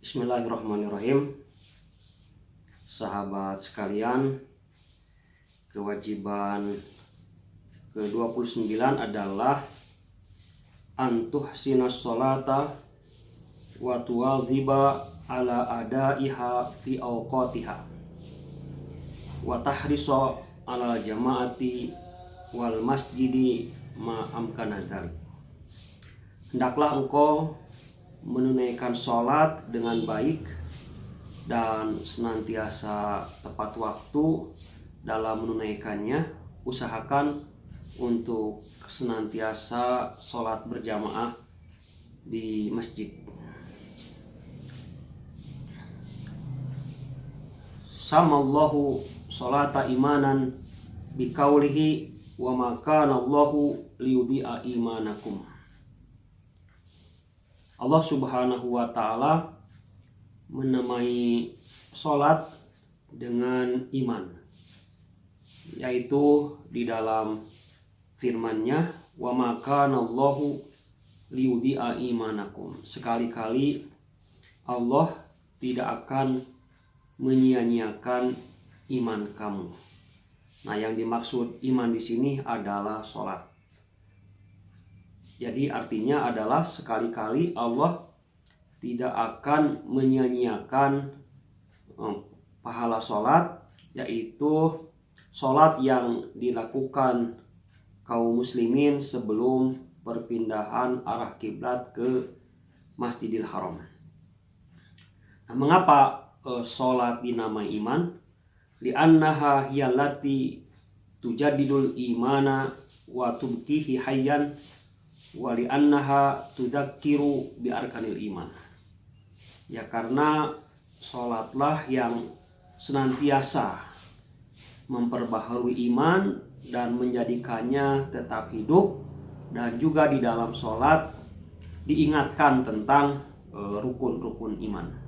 Bismillahirrahmanirrahim. Sahabat sekalian, kewajiban ke-29 adalah antuhsinas sholata wa tuwadhiba ala adaiha fi awqatiha wa tahrisa ala jamaati wal masjidi ma amkana dzalik. Hendaklah engkau menunaikan sholat dengan baik dan senantiasa tepat waktu dalam menunaikannya. Usahakan untuk senantiasa sholat berjamaah di masjid. Samallahu sholata imanan biqaulihi wa ma kana Allahu liyudhi'a imanakum. Allah Subhanahu wa ta'ala menamai sholat dengan iman, yaitu di dalam firman-Nya wa ma kana Allahu liyudhi'a imanakum. Sekali-kali Allah tidak akan menyia-nyiakan iman kamu. Nah, yang dimaksud iman di sini adalah sholat. Jadi artinya adalah sekali-kali Allah tidak akan menyia-nyiakan pahala sholat, yaitu sholat yang dilakukan kaum muslimin sebelum perpindahan arah kiblat ke Masjidil Haram. Nah, mengapa sholat dinamai iman? Li'annaha hiyallati tujaddidul imana wa tubqihi hayyan wa li'annaha tudzakiru bi arkanil iman. Ya, karena sholatlah yang senantiasa memperbaharui iman dan menjadikannya tetap hidup, dan juga di dalam sholat diingatkan tentang rukun-rukun iman.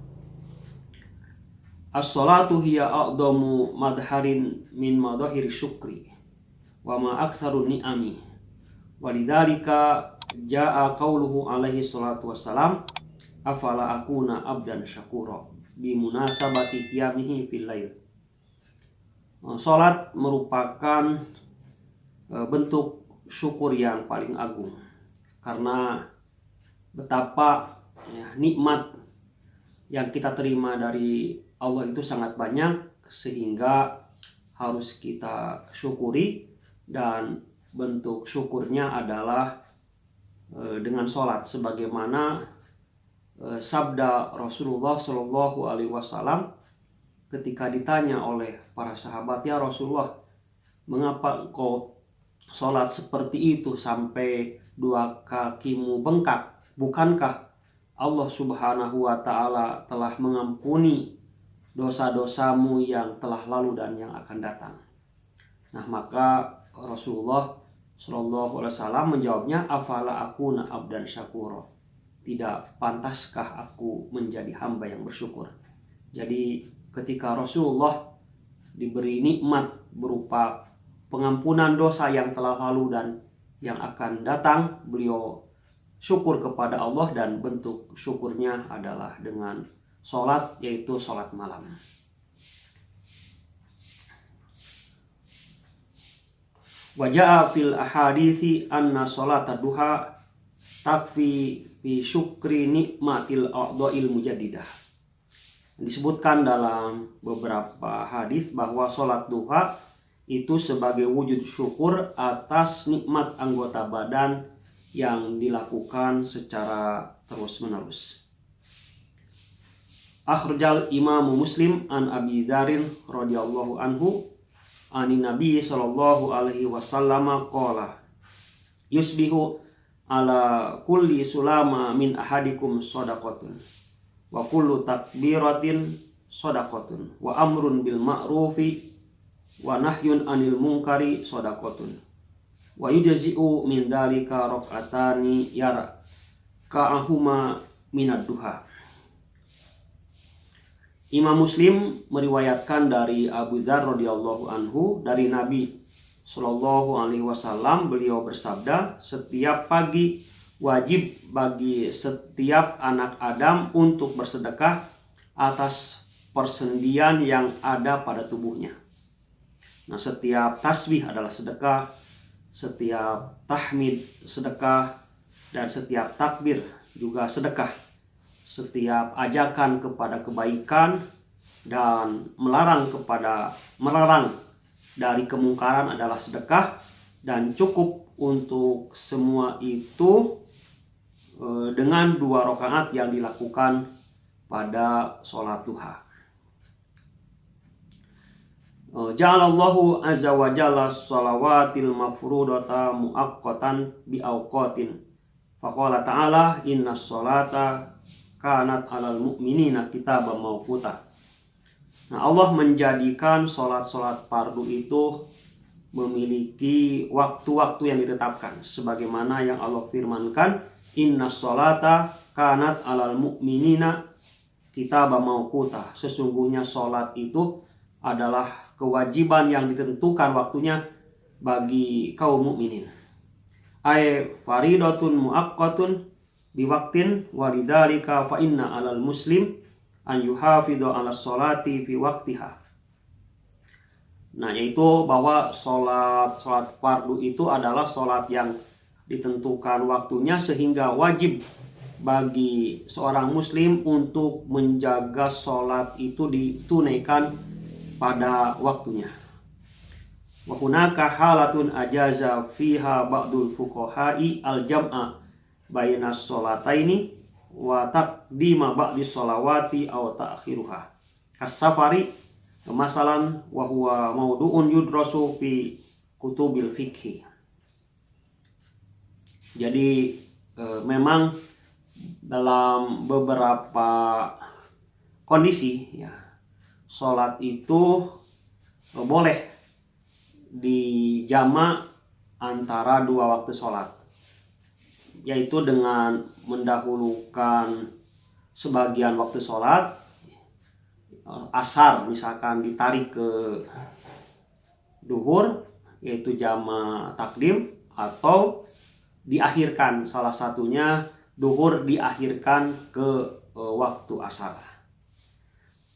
As-sholatu hiya a'dhamu madharin min madhahiri syukri wa ma aksarun ni'ami. Walidzalika jaa qauluhu alaihi salatu wassalam afala akuna abdan syakura bi munasabati qiyamihi fil lail. Salat merupakan bentuk syukur yang paling agung, karena betapa nikmat yang kita terima dari Allah itu sangat banyak, sehingga harus kita syukuri, dan bentuk syukurnya adalah dengan sholat, sebagaimana sabda Rasulullah Shallallahu Alaihi Wasallam ketika ditanya oleh para sahabat, ya Rasulullah, mengapa engkau sholat seperti itu sampai dua kakimu bengkak? Bukankah Allah Subhanahu wa Ta'ala telah mengampuni dosa-dosamu yang telah lalu dan yang akan datang? Nah, maka Rasulullah Shallallahu Alaihi Wasallam menjawabnya, afala akuna abdan syakura, tidak pantaskah aku menjadi hamba yang bersyukur? Jadi ketika Rasulullah diberi nikmat berupa pengampunan dosa yang telah lalu dan yang akan datang, beliau syukur kepada Allah, dan bentuk syukurnya adalah dengan sholat, yaitu sholat malam. Waja'a fil ahadithi anna sholata duha takfi fi syukri nikmatil a'dha'il mujaddidah. Disebutkan dalam beberapa hadis bahwa sholat duha itu sebagai wujud syukur atas nikmat anggota badan yang dilakukan secara terus-menerus. Akhrajal Imam Muslim an Abi Dzar radhiyallahu anhu ani Nabi sallallahu alaihi wasallam qala yusbihu ala kulli sulama min ahadikum shadaqatun wa kullu takbiratin shadaqatun wa amrun bil ma'rufi wa nahyun anil munkari shadaqatun wa yujzi'u min dzalika rak'atani yara ka'ahuma minad duha. Imam Muslim meriwayatkan dari Abu Dzar radhiyallahu anhu dari Nabi Shallallahu Alaihi Wasallam, beliau bersabda, setiap pagi wajib bagi setiap anak Adam untuk bersedekah atas persendian yang ada pada tubuhnya. Nah, setiap tasbih adalah sedekah, setiap tahmid sedekah, dan setiap takbir juga sedekah. Setiap ajakan kepada kebaikan dan melarang dari kemungkaran adalah sedekah, dan cukup untuk semua itu dengan 2 rakaat yang dilakukan pada sholat duha. Ja'alallahu azza wa jalla shalawatil mafrudata muaqqatan bi awqatin. Faqala ta'ala innas sholata kanat 'alal mu'minina kitaban mawquta. Nah, Allah menjadikan sholat-sholat fardu itu memiliki waktu-waktu yang ditetapkan, sebagaimana yang Allah firmankan, innas sholata kanat 'alal mu'minina kitaban mawquta. Sesungguhnya sholat itu adalah kewajiban yang ditentukan waktunya bagi kaum mukminin. Ay faridatun muaqqatun biwaqtin walidzalika fa inna 'alal muslim an yuhafidhu 'ala sholati fi waqtiha. Nah, yaitu bahwa sholat fardu itu adalah sholat yang ditentukan waktunya, sehingga wajib bagi seorang muslim untuk menjaga sholat itu ditunaikan pada waktunya. Wa hunaka halatun ajaza fiha ba'dul fuqaha'i al-jam'a baina sholataini wa taqdima ba'di sholawati aw ta'khiruha kasafari masalan wa huwa maudu'un yudrasu fi kutubil fikhi. Jadi memang dalam beberapa kondisi ya, sholat itu boleh dijama antara 2 waktu sholat, yaitu dengan mendahulukan sebagian waktu sholat, asar misalkan ditarik ke duhur, yaitu jama takdim, atau diakhirkan, salah satunya duhur diakhirkan ke waktu asar.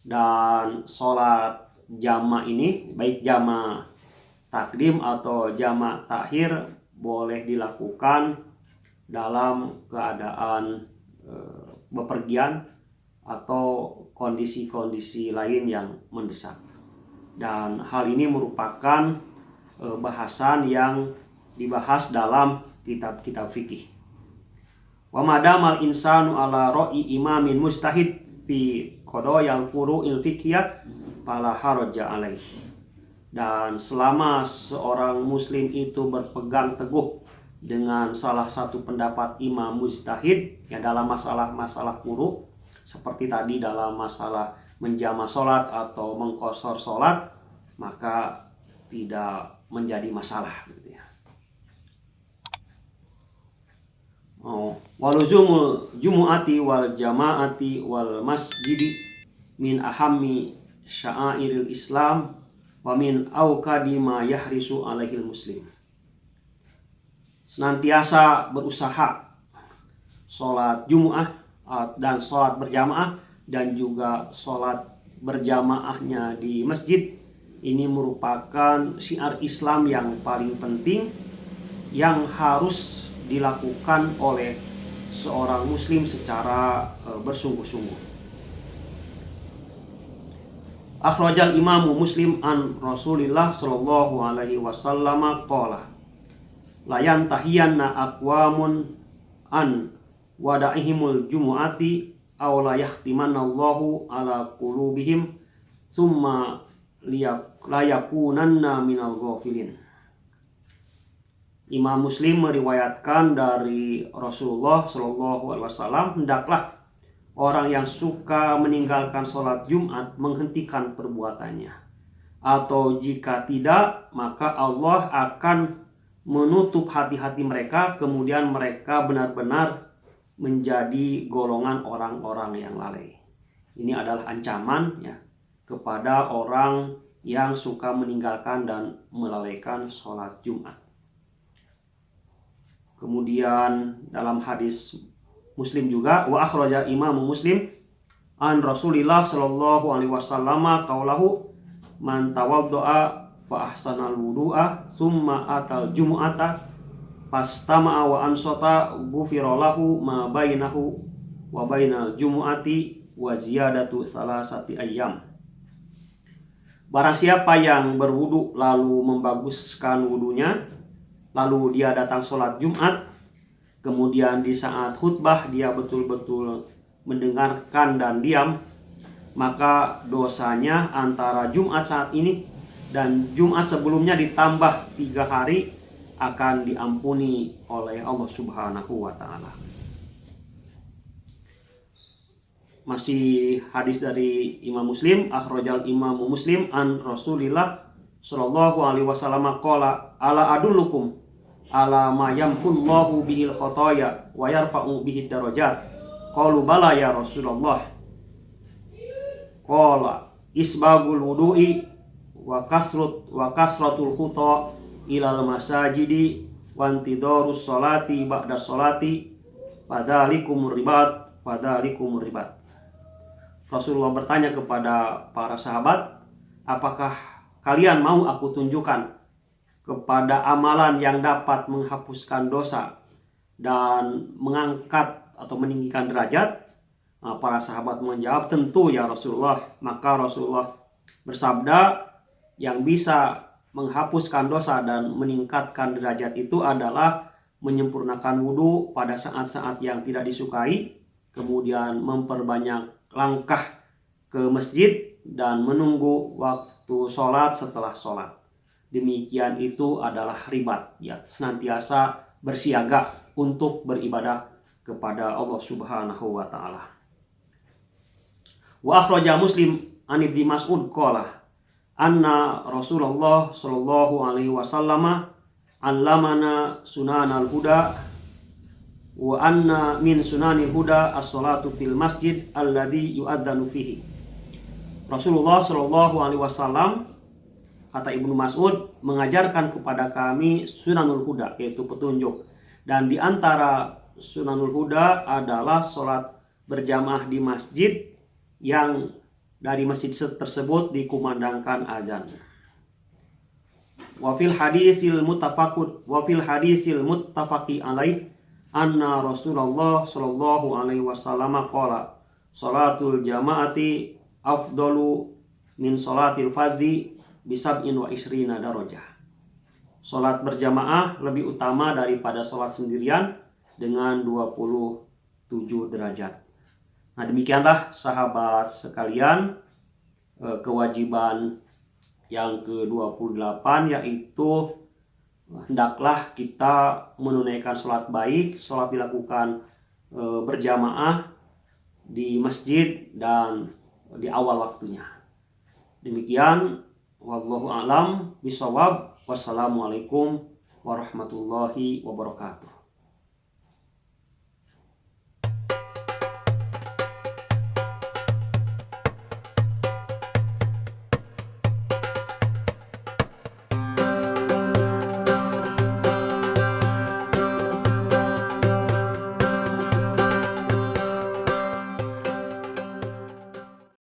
Dan sholat jama ini, baik jama takdim atau jama takhir, boleh dilakukan dalam keadaan bepergian atau kondisi-kondisi lain yang mendesak. Dan hal ini merupakan bahasan yang dibahas dalam kitab-kitab fikih. Wa madamal insanu ala ra'i imamin mustahid fi qadayal furu'il fiqhiyah fala haraja alaih. Dan selama seorang muslim itu berpegang teguh dengan salah satu pendapat imam mujtahid ya dalam masalah-masalah furu', seperti tadi dalam masalah menjama sholat atau mengqashar sholat, maka tidak menjadi masalah gitu ya. Waluzumul jumu'ati wal jama'ati wal masjidi min ahammi sya'airil Islam wa min awqadi ma yahrisu alaihil muslim. Senantiasa berusaha sholat Jumu'ah dan sholat berjamaah, dan juga sholat berjamaahnya di masjid, ini merupakan syiar Islam yang paling penting yang harus dilakukan oleh seorang muslim secara bersungguh-sungguh. Akhrajal imamu Muslim an Rasulillah sallallahu alaihi wasallam qala la yantahiyanna aqwamun an wada'ihimul jumu'ati aw la yahtimanallahu ala qulubihim thumma layakunanna minal ghafilin. Imam Muslim meriwayatkan dari Rasulullah Shallallahu Alaihi Wasallam, hendaklah orang yang suka meninggalkan sholat Jumat menghentikan perbuatannya, atau jika tidak maka Allah akan menutup hati-hati mereka, kemudian mereka benar-benar menjadi golongan orang-orang yang lalai. Ini adalah ancaman ya kepada orang yang suka meninggalkan dan melalaikan sholat Jumat. Kemudian dalam hadis Muslim juga, wa akhraja Imam Muslim an Rasulillah sallallahu alaihi wasallam qaulahu man tawaddoa fa ahsanal wudu'a summa atal jumu'ata fastama'a wa ansota ghufira lahu ma bainahu wa bainal jumu'ati wa ziyadatu salasati ayyam. Barang siapa yang berwudu lalu membaguskan wudunya, lalu dia datang sholat Jumat, kemudian di saat khutbah dia betul-betul mendengarkan dan diam, maka dosanya antara Jumat saat ini dan Jumat sebelumnya ditambah 3 hari akan diampuni oleh Allah Subhanahu wa ta'ala. Masih hadis dari Imam Muslim, akhrajal Imam Muslim an Rasulillah sallallahu alaihi wasallam qala ala adullukum ala ma yamhullahu bihil khotoya wa yarfa'u bihid darajat. Qalu bala ya Rasulullah. Qala isbagul wudu'i wa kasratul khuta ilal masajidi wa intidarus sholati ba'da sholati fadzalikumur ribat. Rasulullah bertanya kepada para sahabat, apakah kalian mau aku tunjukkan kepada amalan yang dapat menghapuskan dosa dan mengangkat atau meninggikan derajat? Para sahabat menjawab, tentu ya Rasulullah. Maka Rasulullah bersabda, yang bisa menghapuskan dosa dan meningkatkan derajat itu adalah menyempurnakan wudhu pada saat-saat yang tidak disukai, kemudian memperbanyak langkah ke masjid dan menunggu waktu sholat setelah sholat. Demikian itu adalah ribat, ya, senantiasa bersiaga untuk beribadah kepada Allah Subhanahu wa ta'ala. Wa akhraja Muslim an Ibnu Mas'ud qala anna Rasulullah sallallahu alaihi wasallam allamana sunanal huda wa anna min sunanil huda as-salatu fil masjid alladhi yu'adzanu fihi. Rasulullah sallallahu alaihi wasallam, kata Ibnu Mas'ud, mengajarkan kepada kami sunanul huda, yaitu petunjuk. Dan di antara sunanul huda adalah salat berjamaah di masjid yang dari masjid tersebut dikumandangkan azan. Wa fil hadisil muttafaqi alaih anna Rasulullah sallallahu alaihi wasallam qala salatul jamaati afdalu min salatil fardhi bisab'in wa isrina darajah. Salat berjamaah lebih utama daripada salat sendirian dengan 27 derajat. Nah, demikianlah sahabat sekalian kewajiban yang ke-28, yaitu hendaklah kita menunaikan sholat baik. Sholat dilakukan berjamaah di masjid dan di awal waktunya. Demikian, wallahu a'lam bishawab. Wassalamualaikum warahmatullahi wabarakatuh.